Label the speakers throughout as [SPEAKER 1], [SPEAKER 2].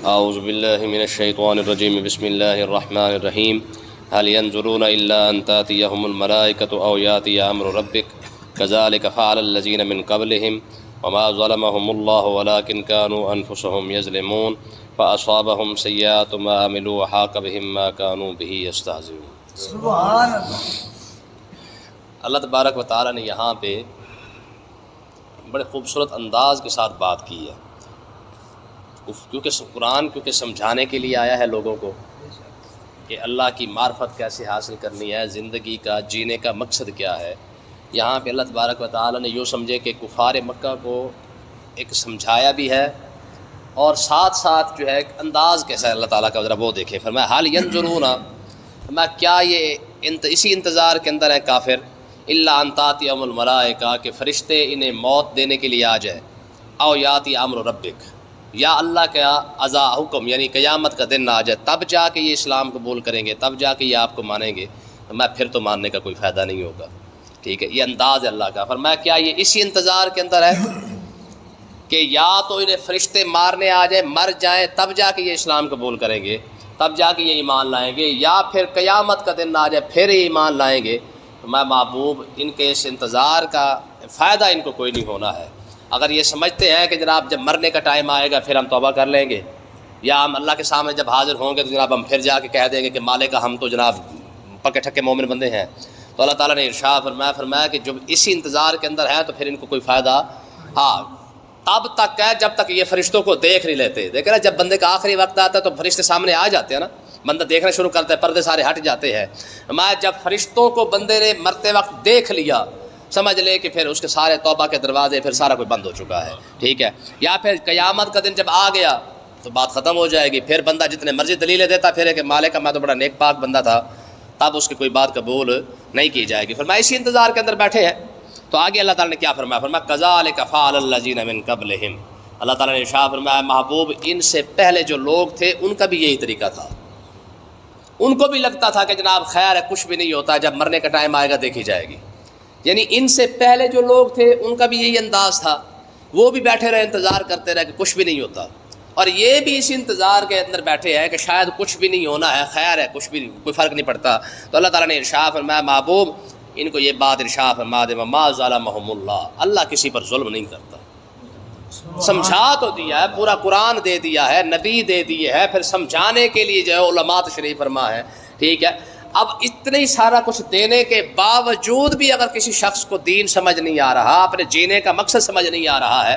[SPEAKER 1] اعوذ باللہ من الشیطان الرجیم بسم اللہ الرحمن الرحیم هل ينظرون الا ان تأتيهم الملائکة او یاتی امر ربک كذلك فعل الذین من قبلهم وما ظلمهم اللہ ولكن كانوا انفسهم يظلمون فاصابهم سیئات ما عملوا وحاق بهم ما كانوا به يستهزئون۔
[SPEAKER 2] سبحان اللہ۔
[SPEAKER 1] اللہ تبارک و تعالیٰ نے یہاں پہ بڑے خوبصورت انداز کے ساتھ بات کی ہے، کیونکہ قرآن سمجھانے کے لیے آیا ہے لوگوں کو کہ اللہ کی معرفت کیسے حاصل کرنی ہے، زندگی کا جینے کا مقصد کیا ہے۔ یہاں پہ اللہ تبارک و تعالیٰ نے یوں سمجھے کہ کفار مکہ کو ایک سمجھایا بھی ہے اور ساتھ ساتھ جو ہے ایک انداز کیسا ہے اللہ تعالیٰ کا، ذرا وہ دیکھیں۔ فرمایا حال ینظرون، فرمایا کیا یہ اسی انتظار کے اندر ہے کافر، الا ان تأتیہم الملائکہ، کہ فرشتے انہیں موت دینے کے لیے آ جائے، او یاتی امر ربک، یا اللہ کا عزا حکم یعنی قیامت کا دن آ جائے، تب جا کے یہ اسلام قبول کریں گے، تب جا کے یہ آپ کو مانیں گے۔ میں پھر تو ماننے کا کوئی فائدہ نہیں ہوگا، ٹھیک ہے۔ یہ انداز ہے اللہ کا۔ فرمایا کیا یہ اسی انتظار کے اندر ہے کہ یا تو انہیں فرشتے مارنے آ جائیں، مر جائیں، تب جا کے یہ اسلام قبول کریں گے، تب جا کے یہ ایمان لائیں گے، یا پھر قیامت کا دن آ جائے پھر یہ ایمان لائیں گے۔ میں محبوب ان کے اس انتظار کا فائدہ ان کو کوئی نہیں ہونا ہے۔ اگر یہ سمجھتے ہیں کہ جناب جب مرنے کا ٹائم آئے گا پھر ہم توبہ کر لیں گے، یا ہم اللہ کے سامنے جب حاضر ہوں گے تو جناب ہم پھر جا کے کہہ دیں گے کہ مالک ہم تو جناب پکے ٹھکے مومن بندے ہیں، تو اللہ تعالیٰ نے ارشاد فرمایا کہ جب اسی انتظار کے اندر ہے تو پھر ان کو کوئی فائدہ تب تک ہے جب تک یہ فرشتوں کو دیکھ نہیں لیتے۔ دیکھیں نا، جب بندے کا آخری وقت آتا ہے تو فرشتے سامنے آ جاتے ہیں نا، بندہ دیکھنا شروع کرتا ہے، پردے سارے ہٹ جاتے ہیں۔ جب فرشتوں کو بندے نے مرتے وقت دیکھ لیا، سمجھ لے کہ پھر اس کے سارے توبہ کے دروازے پھر سارا کوئی بند ہو چکا ہے، ٹھیک ہے۔ یا پھر قیامت کا دن جب آ گیا تو بات ختم ہو جائے گی، پھر بندہ جتنے مرضی دلیلیں دیتا پھر ہے کہ مالک میں تو بڑا نیک پاک بندہ تھا، تب اس کی کوئی بات قبول نہیں کی جائے گی۔ فرمایا اسی انتظار کے اندر بیٹھے ہیں۔ تو آگے اللہ تعالیٰ نے کیا فرمایا کذالک فعل الذین من قبلہم، اللہ تعالیٰ نے ارشاد فرمایا محبوب ان سے پہلے جو لوگ تھے ان کا بھی یہی طریقہ تھا۔ ان کو بھی لگتا تھا کہ جناب خیر ہے، کچھ بھی نہیں ہوتا، جب مرنے کا ٹائم آئے گا دیکھی جائے گی۔ یعنی ان سے پہلے جو لوگ تھے ان کا بھی یہی انداز تھا، وہ بھی بیٹھے رہے، انتظار کرتے رہے کہ کچھ بھی نہیں ہوتا، اور یہ بھی اسی انتظار کے اندر بیٹھے ہیں کہ شاید کچھ بھی نہیں ہونا ہے، خیر ہے، کچھ بھی کوئی فرق نہیں پڑتا۔ تو اللہ تعالیٰ نے ارشاد فرمایا محبوب ان کو یہ بات ارشاد فرما دے وما ظلمہم اللہ، اللہ کسی پر ظلم نہیں کرتا۔ سمجھا تو دیا ہے، پورا قرآن دے دیا ہے، نبی دے دیے ہے، پھر سمجھانے کے لیے جو ہے علماء تشریف فرما ہے، ٹھیک ہے۔ اب اتنی سارا کچھ دینے کے باوجود بھی اگر کسی شخص کو دین سمجھ نہیں آ رہا، اپنے جینے کا مقصد سمجھ نہیں آ رہا ہے،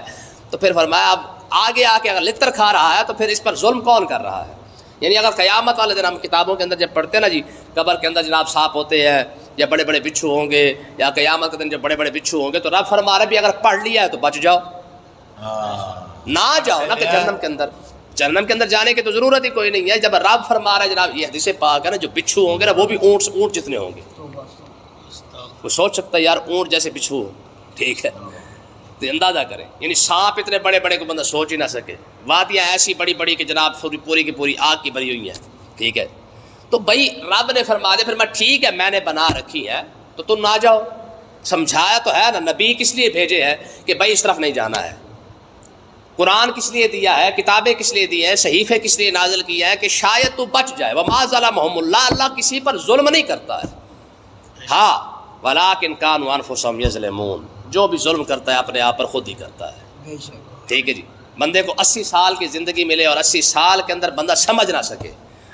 [SPEAKER 1] تو پھر فرمایا اب آگے آ کے اگر لتر کھا رہا ہے تو پھر اس پر ظلم کون کر رہا ہے؟ یعنی اگر قیامت والے دن ہم کتابوں کے اندر جب پڑھتے ہیں نا جی، قبر کے اندر جناب سانپ ہوتے ہیں یا بڑے بڑے بچھو ہوں گے، یا قیامت کے دن جب بڑے بڑے بچھو ہوں گے، تو رب فرما رہا ہے بھی اگر پڑھ لیا ہے تو بچ جاؤ، نہ جاؤ نا کہ جہنم کے اندر جانے کی تو ضرورت ہی کوئی نہیں ہے۔ جب رب فرما رہا ہے جناب، یہ حدیث پاک ہے نا، جو بچھو ہوں گے نا وہ بھی اونٹ جتنے ہوں گے۔ وہ سوچ سکتا ہے یار اونٹ جیسے بچھو ہو، ٹھیک ہے، تو اندازہ کریں، یعنی سانپ اتنے بڑے بڑے کو بندہ سوچ ہی نہ سکے، وادیاں ایسی بڑی بڑی کہ جناب پوری کی پوری آگ کی بھری ہوئی ہیں، ٹھیک ہے۔ تو بھائی رب نے فرما دیا، پھر میں ٹھیک ہے میں نے بنا رکھی ہے تو تم نہ جاؤ، سمجھایا تو ہے نا، نبی کس لیے بھیجے ہیں کہ بھائی اس طرف نہیں جانا ہے، قرآن کس لیے دیا ہے، کتابیں کس لیے دی ہیں، صحیفے کس لیے نازل کیا ہے کہ شاید تو بچ جائے۔ وما ظلمہم اللہ، اللہ کسی پر ظلم نہیں کرتا ہے، ہاں ولکن کانوا انفسہم یظلمون، جو بھی ظلم کرتا ہے اپنے آپ پر خود ہی کرتا ہے، ٹھیک ہے جی۔ بندے کو 80 سال کی زندگی ملے اور 80 سال کے اندر بندہ سمجھ نہ سکے،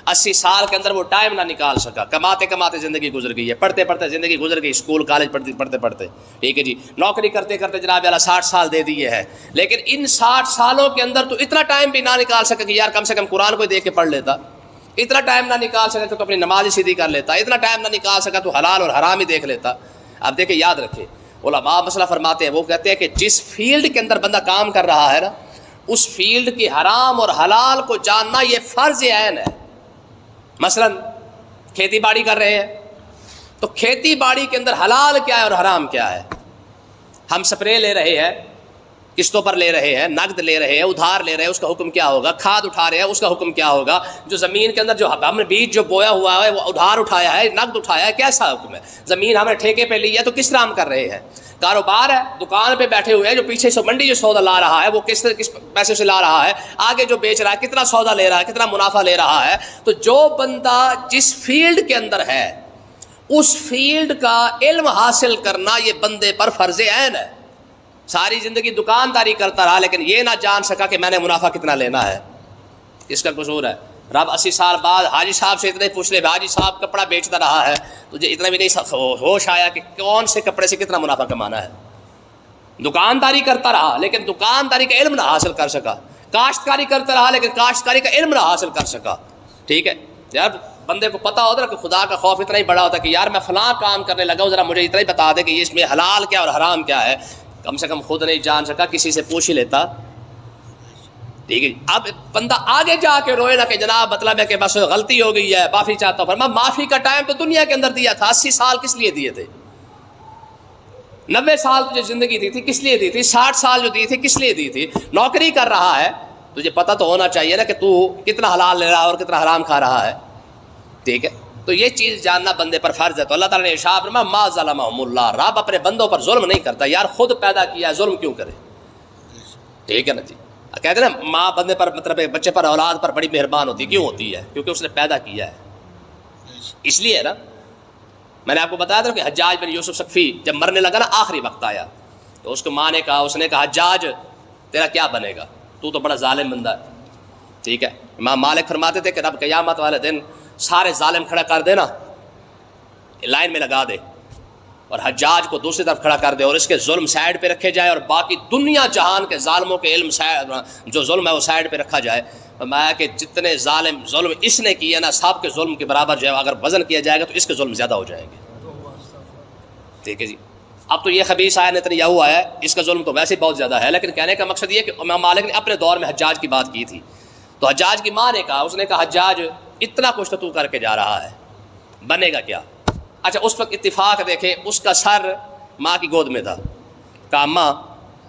[SPEAKER 1] 80 سال کے اندر وہ ٹائم نہ نکال سکا، کماتے کماتے زندگی گزر گئی ہے، پڑھتے پڑھتے زندگی گزر گئی، اسکول کالج پڑھتے پڑھتے، ٹھیک ہے جی، نوکری کرتے کرتے جناب اللہ 60 سال دے دیے ہیں، لیکن ان 60 سالوں کے اندر تو اتنا ٹائم بھی نہ نکال سکا کہ یار کم سے کم قرآن کو دیکھ کے پڑھ لیتا، اتنا ٹائم نہ نکال سکا کہ تو اپنی نماز ہی سیدھی کر لیتا، اتنا ٹائم نہ نکال سکا تو حلال اور حرام ہی دیکھ لیتا۔ اب دیکھیں یاد رکھے، علماء مسئلہ فرماتے ہیں، وہ کہتے ہیں کہ جس فیلڈ کے اندر بندہ کام کر رہا ہے نا، اس فیلڈ کی حرام اور حلال کو جاننا یہ فرض عین ہے۔ مثلا کھیتی باڑی کر رہے ہیں تو کھیتی باڑی کے اندر حلال کیا ہے اور حرام کیا ہے؟ ہم سپرے لے رہے ہیں قسطوں پر لے رہے ہیں، نقد لے رہے ہیں، ادھار لے رہے ہیں، اس کا حکم کیا ہوگا؟ کھاد اٹھا رہے ہیں، اس کا حکم کیا ہوگا؟ جو زمین کے اندر جو ہم نے بیج جو بویا ہوا ہے وہ ادھار اٹھایا ہے، نقد اٹھایا ہے، کیسا حکم ہے؟ زمین ہم نے ٹھیکے پہ لی ہے تو کس طرح ہم کر رہے ہیں؟ کاروبار ہے، دکان پہ بیٹھے ہوئے ہیں، جو پیچھے سے منڈی جو سودا لا رہا ہے وہ کس پیسے سے لا رہا ہے، آگے جو بیچ رہا ہے کتنا سودا لے رہا ہے، کتنا منافع لے رہا ہے۔ تو جو بندہ جس فیلڈ کے اندر ہے اس فیلڈ کا علم حاصل کرنا یہ بندے پر فرض عین ہے۔ ساری زندگی دکانداری کرتا رہا لیکن یہ نہ جان سکا کہ میں نے منافع کتنا لینا ہے، اس کا قصور ہے۔ رب 80 سال بعد حاجی صاحب سے اتنے پوچھ لے، حاجی صاحب کپڑا بیچتا رہا ہے، تجھے اتنا بھی نہیں ہوش آیا کہ کون سے کپڑے سے کتنا منافع کمانا ہے؟ دکانداری کرتا رہا لیکن دکانداری کا علم نہ حاصل کر سکا، کاشتکاری کرتا رہا لیکن کاشتکاری کا علم نہ حاصل کر سکا۔ ٹھیک ہے، یار بندے کو پتا ہوتا ہے کہ خدا کا خوف اتنا ہی بڑا ہوتا ہے کہ یار میں فلاں کام کرنے لگا ہوں، ذرا مجھے اتنا ہی بتا دے کہ اس میں حلال کیا اور حرام کیا ہے۔ کم سے کم خود نہیں جان سکا، کسی سے پوچھ ہی لیتا۔ ٹھیک ہے، اب بندہ آگے جا کے روئے نا کہ جناب مطلب ہے کہ بس غلطی ہو گئی ہے، معافی چاہتا ہوں۔ فرمایا معافی کا ٹائم تو دنیا کے اندر دیا تھا، 80 سال کس لیے دیے تھے؟ 90 سال تجھے زندگی دی تھی کس لیے دی تھی؟ 60 سال جو دی تھی کس لیے دی تھی؟ نوکری کر رہا ہے، تجھے پتہ تو ہونا چاہیے نا کہ تو کتنا حلال لے رہا ہے اور کتنا حرام کھا رہا ہے۔ ٹھیک ہے، تو یہ چیز جاننا بندے پر فرض ہے۔ تو اللہ تعالیٰ نے ارشاد فرمایا ما ظلمہم اللہ، رب اپنے بندوں پر ظلم نہیں کرتا۔ یار خود پیدا کیا ہے، ظلم کیوں کرے؟ ٹھیک ہے نا جی، کہتے ہیں نا ماں بندے پر مطلب بچے پر اولاد پر بڑی مہربان ہوتی ہے، کیوں ہوتی ہے؟ کیونکہ اس نے پیدا کیا ہے، اس لیے نا۔ میں نے آپ کو بتایا تھا کہ حجاج بن یوسف ثقفی جب مرنے لگا نا، آخری وقت آیا تو اس کو ماں نے کہا، اس نے کہا حجاج تیرا کیا بنے گا، تو بڑا ظالم بندہ ہے۔ ٹھیک ہے، امام مالک فرماتے تھے کہ رب قیامت والے دن سارے ظالم کھڑا کر دینا، لائن میں لگا دے، اور حجاج کو دوسری طرف کھڑا کر دے اور اس کے ظلم سائڈ پہ رکھے جائے اور باقی دنیا جہان کے ظالموں کے علم جو ظلم ہے وہ سائڈ پہ رکھا جائے۔ میں کہ جتنے ظالم ظلم اس نے کیے نا، سب کے ظلم کے برابر جو ہے اگر وزن کیا جائے گا تو اس کے ظلم زیادہ ہو جائیں گے۔ ٹھیک ہے جی، اب تو یہ خبیث آیا نیتنیاہو آیا، اس کا ظلم تو ویسے ہی بہت زیادہ ہے، لیکن کہنے کا مقصد یہ کہ امام مالک نے اپنے دور میں حجاج کی بات کی تھی، تو حجاج کی ماں نے کہا، اس نے کہا حجاج اتنا کچھ تو کر کے جا رہا ہے، بنے گا کیا؟ اچھا اس وقت اتفاق دیکھے اس کا سر ماں کی گود میں تھا۔ کہا ماں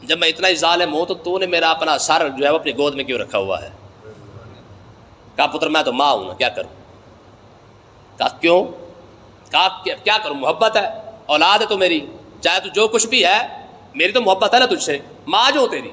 [SPEAKER 1] جب میں اتنا ہی ظالم ہوں تو نے میرا اپنا سر جو ہے وہ اپنی گود میں کیوں رکھا ہوا ہے؟ کہا پتر میں تو ماں ہوں نا، کیا کروں؟ کہا کیوں؟ کہا کیا کروں، محبت ہے، اولاد ہے تو میری، چاہے تو جو کچھ بھی ہے میری تو محبت ہے نا تجھ سے، ماں جو تیری۔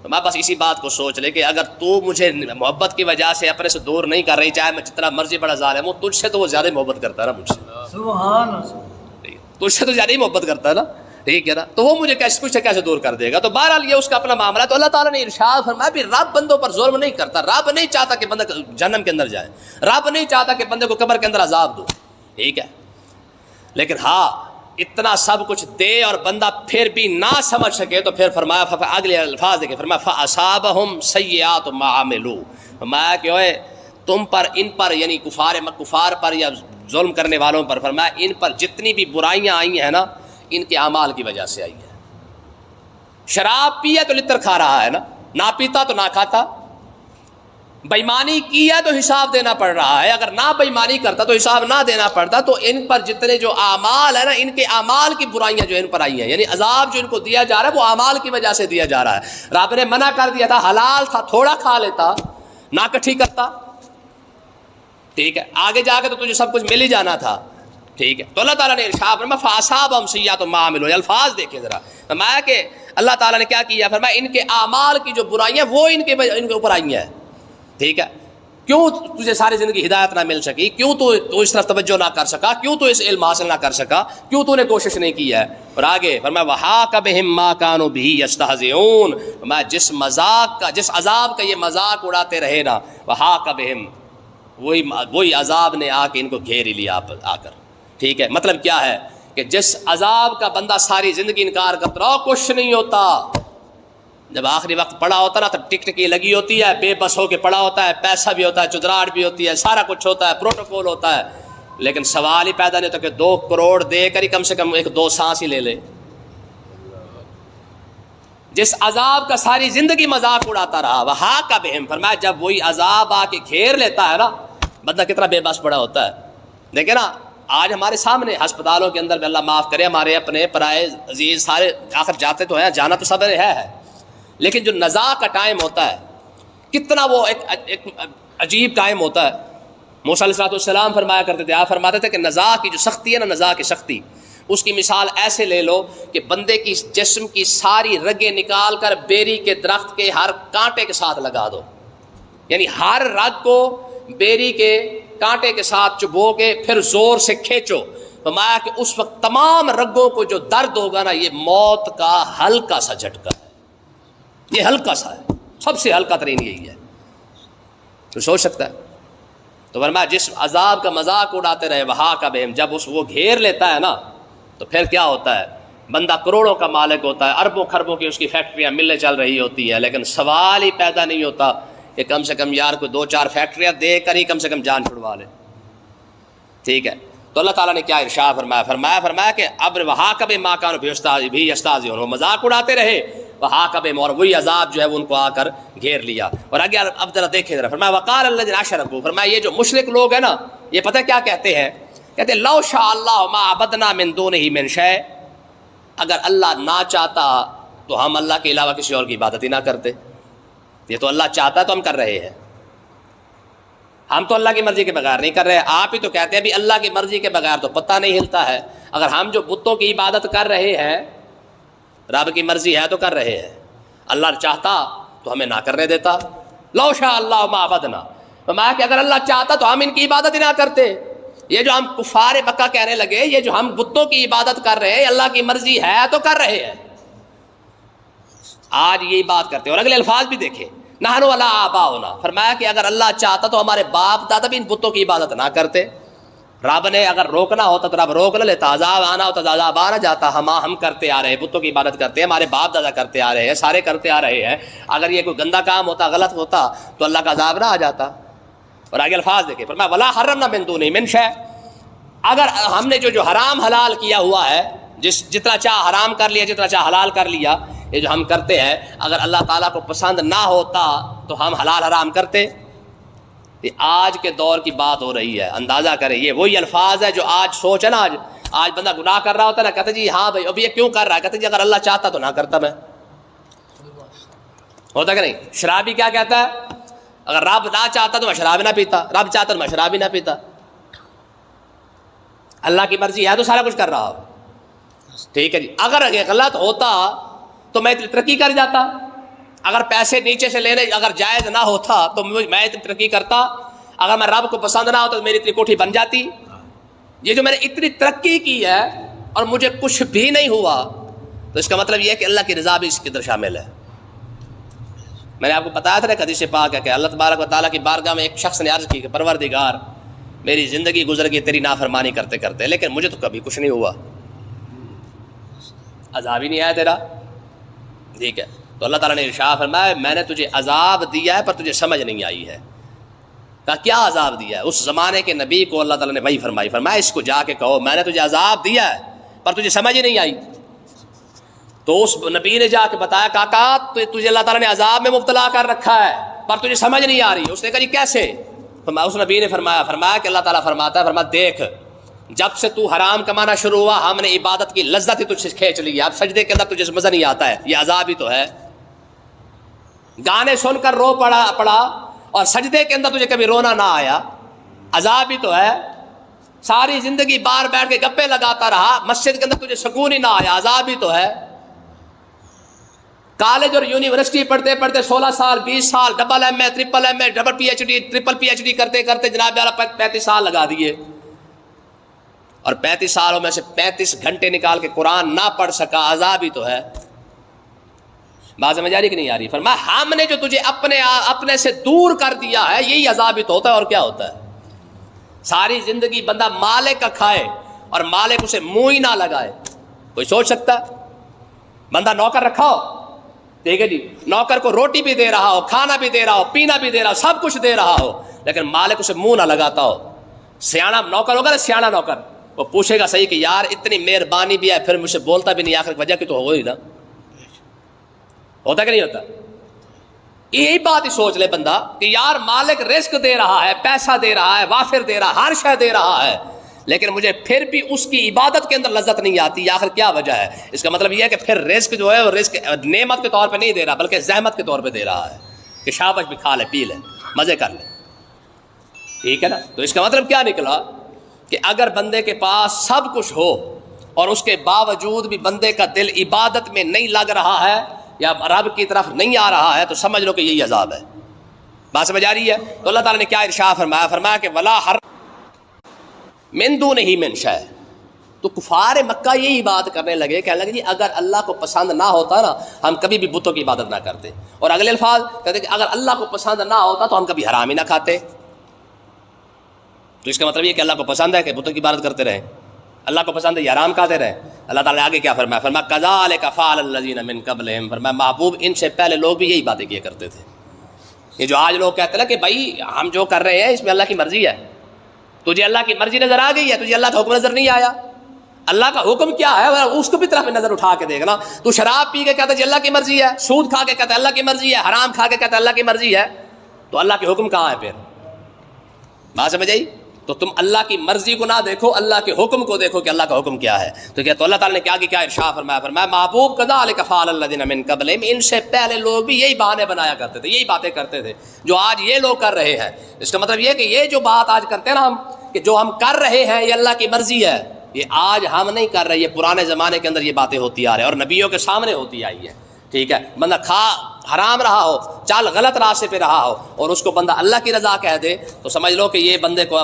[SPEAKER 1] میں بس اسی بات کو سوچ لے کہ اگر تو مجھے محبت کی وجہ سے اپنے سے دور نہیں کر رہی، چاہے میں جتنا مرضی بڑا ظالم ہوں، تجھ سے تو وہ زیادہ محبت کرتا ہے نا، مجھ سے
[SPEAKER 2] سبحان اللہ،
[SPEAKER 1] تجھ سے تو زیادہ ہی محبت کرتا ہے نا۔ ٹھیک ہے نا، تو وہ مجھے کچھ سے کیسے دور کر دے گا؟ تو بہرحال یہ اس کا اپنا معاملہ ہے۔ تو اللہ تعالیٰ نے ارشاد فرمایا بھی رب بندوں پر ظلم نہیں کرتا، رب نہیں چاہتا کہ بندہ جہنم کے اندر جائے، رب نہیں چاہتا کہ بندے کو قبر کے اندر عذاب دو۔ ٹھیک ہے، لیکن ہاں اتنا سب کچھ دے اور بندہ پھر بھی نہ سمجھ سکے تو پھر فرمایا اگلے الفاظ دیکھیں، فرمایا فَأَصَابَهُمْ سَيِّئَاتُ مَا عَمِلُوا، فرمایا کہ اوے تم پر، ان پر یعنی کفار پر یا ظلم کرنے والوں پر، فرمایا ان پر جتنی بھی برائیاں آئی ہیں نا ان کے اعمال کی وجہ سے آئی ہیں۔ شراب پیا تو لتر کھا رہا ہے نا، نہ پیتا تو نہ کھاتا، بےمانی کیا تو حساب دینا پڑ رہا ہے، اگر نہ بےمانی کرتا تو حساب نہ دینا پڑتا۔ تو ان پر جتنے جو اعمال ہے نا، ان کے اعمال کی برائیاں جو ان پر آئی ہیں، یعنی عذاب جو ان کو دیا جا رہا ہے وہ اعمال کی وجہ سے دیا جا رہا ہے۔ رب نے منع کر دیا تھا، حلال تھا تھوڑا کھا لیتا، نہ کٹھی کرتا۔ ٹھیک ہے، آگے جا کے تو تجھے سب کچھ مل ہی جانا تھا۔ ٹھیک ہے، تو اللہ تعالیٰ نے ارشاد فرمایا فَأَصَابَهُمْ سَيِّئَاتُ مَا عَمِلُوا، الفاظ دیکھیں ذرا، فرمایا کہ اللہ تعالیٰ نے کیا کیا، فرمایا ان کے اعمال کی جو برائیاں وہ ان کے اوپر آئی ہیں۔ ٹھیک ہے، کیوں تجھے ساری زندگی ہدایت نہ مل سکی، کیوں تو اس طرف توجہ نہ کر سکا، کیوں تو اس علم حاصل نہ کر سکا، کیوں تو نے کوشش نہیں کی ہے؟ اور آگے فرمایا وَحَاقَ بِهِم مَّا كَانُوا بِهِ يَسْتَهْزِئُونَ، فرمایا جس مذاق کا، جس عذاب کا یہ مذاق اڑاتے رہے نا، وَحَاقَ بِهِم، وہی عذاب نے آ کے ان کو گھیر لیا آ کر۔ ٹھیک ہے، مطلب کیا ہے کہ جس عذاب کا بندہ ساری زندگی انکار کرتا رہا، کچھ نہیں ہوتا، جب آخری وقت پڑا ہوتا نا تب ٹک ٹکی لگی ہوتی ہے، بے بس ہو کے پڑا ہوتا ہے، پیسہ بھی ہوتا ہے، چدراہٹ بھی ہوتی ہے، سارا کچھ ہوتا ہے، پروٹوکول ہوتا ہے، لیکن سوال ہی پیدا نہیں ہوتا کہ 2 کروڑ دے کر ہی کم سے کم 1-2 سانس ہی لے لے۔ جس عذاب کا ساری زندگی مذاق اڑاتا رہا، وَحَاقَ بِهِم، فرمایا جب وہی عذاب آ کے گھیر لیتا ہے نا، بندہ کتنا بے بس پڑا ہوتا ہے۔ دیکھیں نا آج ہمارے سامنے ہسپتالوں کے اندر، اللہ معاف کرے، ہمارے اپنے پرائے عزیز سارے آخر جاتے تو ہیں، جانا تو سب ہے، لیکن جو نزاع کا ٹائم ہوتا ہے کتنا وہ ایک عجیب ٹائم ہوتا ہے. موسیٰ علیہ السلام فرمایا کرتے تھے، آپ فرماتے تھے کہ نزاع کی جو سختی ہے نا، نزاع کی سختی، اس کی مثال ایسے لے لو کہ بندے کی جسم کی ساری رگیں نکال کر بیری کے درخت کے ہر کانٹے کے ساتھ لگا دو، یعنی ہر رگ کو بیری کے کانٹے کے ساتھ چبو کے پھر زور سے کھینچو. فرمایا کہ اس وقت تمام رگوں کو جو درد ہوگا نا، یہ موت کا ہلکا سا جھٹکا ہے، یہ ہلکا سا ہے، سب سے ہلکا ترین یہی ہے. تو سوچ سکتا ہے. تو فرمایا جس عذاب کا مذاق اڑاتے رہے وہاں کا بہم، جب وہ گھیر لیتا ہے نا تو پھر کیا ہوتا ہے؟ بندہ کروڑوں کا مالک ہوتا ہے، اربوں خربوں کی اس کی فیکٹریاں ملیں چل رہی ہوتی ہیں، لیکن سوال ہی پیدا نہیں ہوتا کہ کم سے کم یار کوئی 2-4 فیکٹریاں دے کر ہی کم سے کم جان چھڑوا لے. ٹھیک ہے. تو اللہ تعالیٰ نے کیا ارشاد فرمایا کہ اب وہاں کب ماں کانوا بھی استاذ، وہ مذاق اڑاتے رہے وہاں کب، اور وہی عذاب جو ہے وہ ان کو آ کر گھیر لیا. اور آگے اب ذرا دیکھیں ذرا، فرمایا وقال الذین اشرکوا، فرمایا یہ جو مشرک لوگ ہیں نا، یہ پتہ کیا کہتے ہیں؟ کہتے ہیں لو شاء اللہ ما عبدنا من دونہ من شیء، اگر اللہ نہ چاہتا تو ہم اللہ کے علاوہ کسی اور کی عبادت ہی نہ کرتے. یہ تو اللہ چاہتا ہے تو ہم کر رہے ہیں، ہم تو اللہ کی مرضی کے بغیر نہیں کر رہے. آپ ہی تو کہتے ہیں بھی اللہ کی مرضی کے بغیر تو پتہ نہیں ہلتا ہے. اگر ہم جو بتوں کی عبادت کر رہے ہیں، رب کی مرضی ہے تو کر رہے ہیں، اللہ چاہتا تو ہمیں نہ کرنے دیتا. لو شاء اللہ ما عبدنا، فرمایا کہ اگر اللہ چاہتا تو ہم ان کی عبادت ہی نہ کرتے. یہ جو ہم کفار مکہ کہنے لگے، یہ جو ہم بتوں کی عبادت کر رہے ہیں، اللہ کی مرضی ہے تو کر رہے ہیں. آج یہی بات کرتے ہیں. اور اگلے الفاظ بھی دیکھیں، نحن ولا آباؤنا، فرمایا کہ اگر اللہ چاہتا تو ہمارے باپ دادا بھی ان بتوں کی عبادت نہ کرتے. رب نے اگر روکنا ہوتا تو رب روک نہ لیتا، عذاب آنا ہوتا تو عذاب آ نہ جاتا. ہم کرتے آ رہے ہیں، بتوں کی عبادت کرتے ہیں، ہمارے باپ دادا کرتے آ رہے ہیں، سارے کرتے آ رہے ہیں. اگر یہ کوئی گندا کام ہوتا، غلط ہوتا تو اللہ کا عذاب نہ آ جاتا. اور آگے الفاظ دیکھیں، فرمایا ولا حرمنا من دونہ من شیء، اگر ہم نے جو حرام حلال کیا ہوا ہے، جتنا چاہ حرام کر لیا، جتنا چاہ حلال کر لیا، یہ جو ہم کرتے ہیں، اگر اللہ تعالیٰ کو پسند نہ ہوتا تو ہم حلال حرام کرتے. یہ آج کے دور کی بات ہو رہی ہے، اندازہ کریں. یہ وہی الفاظ ہے جو آج سوچ ہے نا، آج بندہ گناہ کر رہا ہوتا ہے نا، کہتے جی ہاں بھائی اب یہ کیوں کر رہا ہے؟ کہتے جی اگر اللہ چاہتا تو نہ کرتا میں. ہوتا کہ نہیں؟ شرابی کیا کہتا ہے؟ اگر رب نہ چاہتا تو میں شراب نہ پیتا، رب چاہتا تو میں شراب ہی نہ پیتا. اللہ کی مرضی ہے تو سارا کچھ کر رہا ہو. ٹھیک ہے جی. اگر غلط ہوتا تو میں ترقی کر جاتا، اگر پیسے نیچے سے لینے اگر جائز نہ ہوتا تو میں اتنی ترقی کرتا، اگر میں رب کو پسند نہ ہوتا تو میری اتنی کوٹھی بن جاتی. یہ جو میں نے اتنی ترقی کی ہے اور مجھے کچھ بھی نہیں ہوا، تو اس کا مطلب یہ ہے کہ اللہ کی رضا بھی اس کے اندر شامل ہے. میں نے آپ کو بتایا تھا نا حدیث پاک ہے کہ اللہ تبارک و تعالیٰ کی بارگاہ میں ایک شخص نے عرض کی کہ پروردگار میری زندگی گزر گئی تیری نافرمانی کرتے کرتے، لیکن مجھے تو کبھی کچھ نہیں ہوا، عذاب ہی نہیں آیا تیرا. ٹھیک ہے. تو اللہ تعالیٰ نے ارشاد فرمایا میں نے تجھے عذاب دیا ہے پر تجھے سمجھ نہیں آئی ہے. کہا کیا عذاب دیا ہے؟ اس زمانے کے نبی کو اللہ تعالیٰ نے وہی فرمایا اس کو جا کے کہو میں نے تجھے عذاب دیا ہے پر تجھے سمجھ ہی نہیں آئی. تو اس نبی نے جا کے بتایا کاکا تجھے اللہ تعالیٰ نے عذاب میں مبتلا کر رکھا ہے پر تجھے سمجھ نہیں آ رہی. اس نے کہا جی کیسے؟ اس نبی نے فرمایا کہ اللہ تعالیٰ فرماتا ہے، فرمایا دیکھ جب سے تو حرام کمانا شروع ہوا ہم نے عبادت کی لذت ہی تجھ سے کھینچ لی ہے. اب سجدے کے اندر تجھے مزہ نہیں آتا ہے، یہ عذاب ہی تو ہے. گانے سن کر رو پڑا اور سجدے کے اندر تجھے کبھی رونا نہ آیا، عذاب ہی تو ہے. ساری زندگی بار بیٹھ کے گپے لگاتا رہا، مسجد کے اندر تجھے سکون ہی نہ آیا، عذاب ہی تو ہے. کالج اور یونیورسٹی پڑھتے پڑھتے 16 سال 20 سال double M A triple M A double P H D triple P H D کرتے کرتے جناب 35 سال لگا دیے، اور 35 سالوں میں سے 35 گھنٹے نکال کے قرآن نہ پڑھ سکا، عذاب ہی تو ہے. بات سمجھ آ رہی کہ نہیں آ رہی؟ فرمایا ہم نے جو تجھے اپنے سے دور کر دیا ہے یہی عذاب ہی تو ہوتا ہے. اور کیا ہوتا ہے؟ ساری زندگی بندہ مالک کا کھائے اور مالک اسے منہ ہی نہ لگائے. کوئی سوچ سکتا؟ بندہ نوکر رکھا ہو، ٹھیک ہے جی، نوکر کو روٹی بھی دے رہا ہو، کھانا بھی دے رہا ہو، پینا بھی دے رہا ہو، سب کچھ دے رہا ہو، لیکن مالک اسے منہ نہ لگاتا ہو. سیاڑا نوکر ہوگا نا، سیاڑا نوکر، وہ پوچھے گا صحیح کہ یار اتنی مہربانی بھی ہے پھر مجھ سے بولتا بھی نہیں، آخر وجہ کی تو ہو ہی نا. ہوتا کہ نہیں ہوتا؟ یہی بات ہی سوچ لے بندہ کہ یار مالک رزق دے رہا ہے، پیسہ دے رہا ہے، وافر دے رہا ہے، ہر شے دے رہا ہے، لیکن مجھے پھر بھی اس کی عبادت کے اندر لذت نہیں آتی، آخر کیا وجہ ہے؟ اس کا مطلب یہ ہے کہ پھر رزق جو ہے وہ رزق نعمت کے طور پہ نہیں دے رہا بلکہ زحمت کے طور پہ دے رہا ہے کہ شابش بھی کھا لے پی لے مزے کر لے، ٹھیک ہے نا؟ تو اس کا مطلب کیا نکلا کہ اگر بندے کے پاس سب کچھ ہو اور اس کے باوجود بھی بندے کا دل عبادت میں نہیں لگ رہا ہے یا رب کی طرف نہیں آ رہا ہے تو سمجھ لو کہ یہی عذاب ہے۔ بات سمجھ آ رہی ہے؟ تو اللہ تعالیٰ نے کیا ارشاد فرمایا؟ فرمایا کہ ولا ہر من دونہ من شیء۔ تو کفار مکہ یہی بات کرنے لگے، کہنے لگے جی اگر اللہ کو پسند نہ ہوتا نا ہم کبھی بھی بتوں کی عبادت نہ کرتے، اور اگلے الفاظ کہتے کہ اگر اللہ کو پسند نہ ہوتا تو ہم کبھی حرام ہی نہ کھاتے۔ تو اس کا مطلب یہ کہ اللہ کو پسند ہے کہ بتوں کی عبادت کرتے رہیں، اللہ کو پسند ہے یہ حرام کھاتے رہیں۔ اللہ تعالیٰ نے آگے کیا فرمایا؟ فرمایا کذالک فعل الذین من قبلہم، فرمایا محبوب ان سے پہلے لوگ بھی یہی باتیں کیا کرتے تھے۔ یہ جو آج لوگ کہتے ہیں کہ بھائی ہم جو کر رہے ہیں اس میں اللہ کی مرضی ہے، تجھے اللہ کی مرضی نظر آ گئی ہے، تجھے اللہ کا حکم نظر نہیں آیا؟ اللہ کا حکم کیا ہے اس کو بھی طرف نظر اٹھا کے دیکھنا۔ تو شراب پی کے کہتا ہے جی اللہ کی مرضی ہے، سود کھا کے کہتا ہے اللہ کی مرضی ہے، حرام کھا کے کہتا ہے اللہ کی مرضی ہے، تو اللہ کے حکم کہاں ہے پھر؟ بات سمجھ آئی؟ تو تم اللہ کی مرضی کو نہ دیکھو، اللہ کے حکم کو دیکھو کہ اللہ کا حکم کیا ہے۔ تو کیا تو اللہ تعالیٰ نے کیا کیا ارشاد فرمایا؟ فرمایا محبوب کذالک فعل الذین من قبلہم، ان سے پہلے لوگ بھی یہی بہانے بنایا کرتے تھے، یہی باتیں کرتے تھے جو آج یہ لوگ کر رہے ہیں۔ اس کا مطلب یہ کہ یہ جو بات آج کرتے ہیں نا ہم کہ جو ہم کر رہے ہیں یہ اللہ کی مرضی ہے، یہ آج ہم نہیں کر رہے، یہ پرانے زمانے کے اندر یہ باتیں ہوتی آ رہی ہیں اور نبیوں کے سامنے ہوتی آئی ہے، ٹھیک ہے؟ بندہ کھا حرام رہا ہو، چال غلط راستے پہ رہا ہو اور اس کو بندہ اللہ کی رضا کہہ دے تو سمجھ لو کہ یہ بندے کو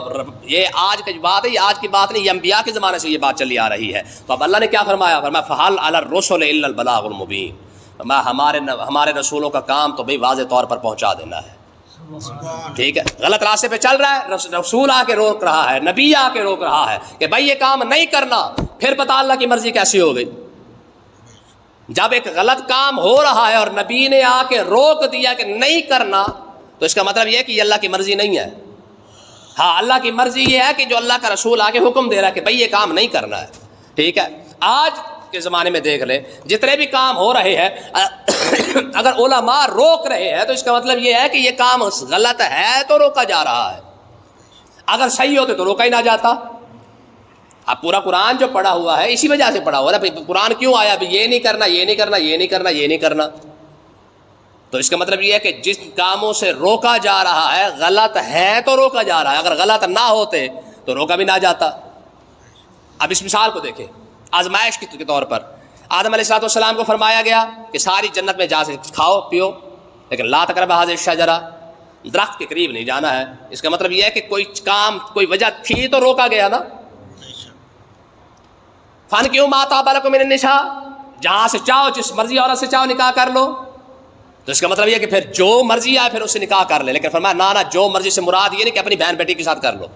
[SPEAKER 1] یہ آج کی بات ہے، یہ آج کی بات نہیں، یہ انبیاء کے زمانے سے یہ بات چلی آ رہی ہے۔ تو اب اللہ نے کیا فرمایا؟ فرمایا فحل علی الرسل الا البلاغ المبین، ہمارے رسولوں کا کام تو بھئی واضح طور پر پہنچا دینا ہے، ٹھیک ہے؟ غلط راستے پہ چل رہا ہے، رسول آ کے روک رہا ہے، نبی آ کے روک رہا ہے کہ بھائی یہ کام نہیں کرنا، پھر پتہ اللہ کی مرضی کیسی ہو گئی؟ جب ایک غلط کام ہو رہا ہے اور نبی نے آ کے روک دیا کہ نہیں کرنا تو اس کا مطلب یہ ہے کہ یہ اللہ کی مرضی نہیں ہے۔ ہاں اللہ کی مرضی یہ ہے کہ جو اللہ کا رسول آ کے حکم دے رہا ہے کہ بھائی یہ کام نہیں کرنا ہے، ٹھیک ہے؟ آج کے زمانے میں دیکھ لیں جتنے بھی کام ہو رہے ہیں اگر علماء روک رہے ہیں تو اس کا مطلب یہ ہے کہ یہ کام غلط ہے تو روکا جا رہا ہے، اگر صحیح ہوتے تو روکا ہی نہ جاتا۔ اب پورا قرآن جو پڑھا ہوا ہے اسی وجہ سے پڑھا ہوا ہے، قرآن کیوں آیا بھی یہ نہیں کرنا یہ نہیں کرنا یہ نہیں کرنا یہ نہیں کرنا؟ تو اس کا مطلب یہ ہے کہ جس کاموں سے روکا جا رہا ہے غلط ہے تو روکا جا رہا ہے، اگر غلط نہ ہوتے تو روکا بھی نہ جاتا۔ اب اس مثال کو دیکھیں آزمائش کے طور پر، آدم علیہ السلام کو فرمایا گیا کہ ساری جنت میں جا سے کھاؤ پیو، لیکن لا تقربا هذه الشجرہ، درخت کے قریب نہیں جانا ہے۔ اس کا مطلب یہ ہے کہ کوئی کام کوئی وجہ تھی تو روکا گیا نا۔ فن کیوں ماتا بالکم من النساء، جہاں سے چاہو جس مرضی عورت سے چاہو نکاح کر لو، تو اس کا مطلب یہ ہے کہ پھر جو مرضی آئے پھر اس سے نکاح کر لے، لیکن فرمایا نہ جو مرضی سے مراد یہ نہیں کہ اپنی بہن بیٹی کے ساتھ کر لو،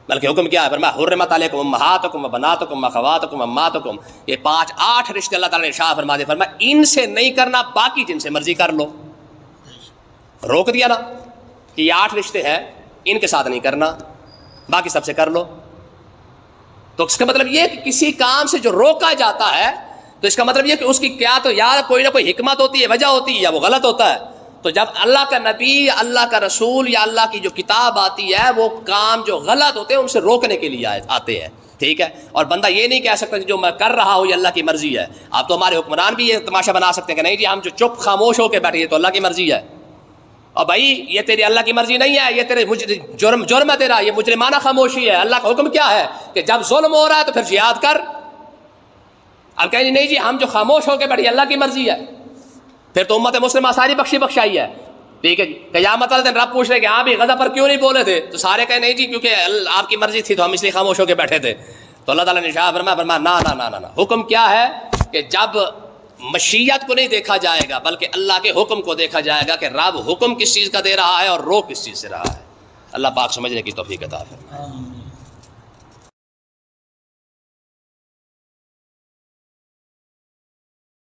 [SPEAKER 1] بلکہ حکم کیا ہے؟ فرمایا حرمت علیکم امہاتکم وبناتکم واخواتکم واماتکم، یہ 8 رشتے اللہ تعالیٰ نے ارشاد فرما دے، فرمایا ان سے نہیں کرنا، باقی جن سے مرضی کر لو۔ روک دیا نا کہ یہ 8 رشتے ہیں ان کے ساتھ نہیں کرنا، باقی سب سے کر لو۔ تو اس کا مطلب یہ کہ کسی کام سے جو روکا جاتا ہے تو اس کا مطلب یہ کہ اس کی کیا تو یار کوئی نہ کوئی حکمت ہوتی ہے، وجہ ہوتی ہے، یا وہ غلط ہوتا ہے۔ تو جب اللہ کا نبی، اللہ کا رسول یا اللہ کی جو کتاب آتی ہے وہ کام جو غلط ہوتے ہیں ان سے روکنے کے لیے آتے ہیں، ٹھیک ہے؟ اور بندہ یہ نہیں کہہ سکتا کہ جو میں کر رہا ہوں یہ اللہ کی مرضی ہے۔ آپ تو ہمارے حکمران بھی یہ تماشا بنا سکتے ہیں کہ نہیں جی ہم جو چپ خاموش ہو کے بیٹھے یہ تو اللہ کی مرضی ہے، اور بھائی یہ تیری اللہ کی مرضی نہیں ہے، یہ تیرے جرم ہے تیرا، یہ مجرمانہ خاموشی ہے۔ اللہ کا حکم کیا ہے کہ جب ظلم ہو رہا ہے تو پھر جہاد کر۔ اب کہیں نہیں جی ہم جو خاموش ہو کے بیٹھے اللہ کی مرضی ہے، پھر تو امت مسلمہ ساری بخشائی ہے، ٹھیک ہے؟ قیامت والے دن رب پوچھ رہے کہ ہاں بھی غضب پر کیوں نہیں بولے تھے، تو سارے کہیں نہیں جی کیونکہ آپ کی مرضی تھی تو ہم اس لیے خاموش ہو کے بیٹھے تھے۔ تو اللہ تعالیٰ نے ارشاد فرمایا نہ، حکم کیا ہے کہ جب مشیت کو نہیں دیکھا جائے گا بلکہ اللہ کے حکم کو دیکھا جائے گا کہ رب حکم کس چیز کا دے رہا ہے اور روک کس چیز سے رہا ہے۔ اللہ پاک سمجھنے کی توفیق عطا فرمائے۔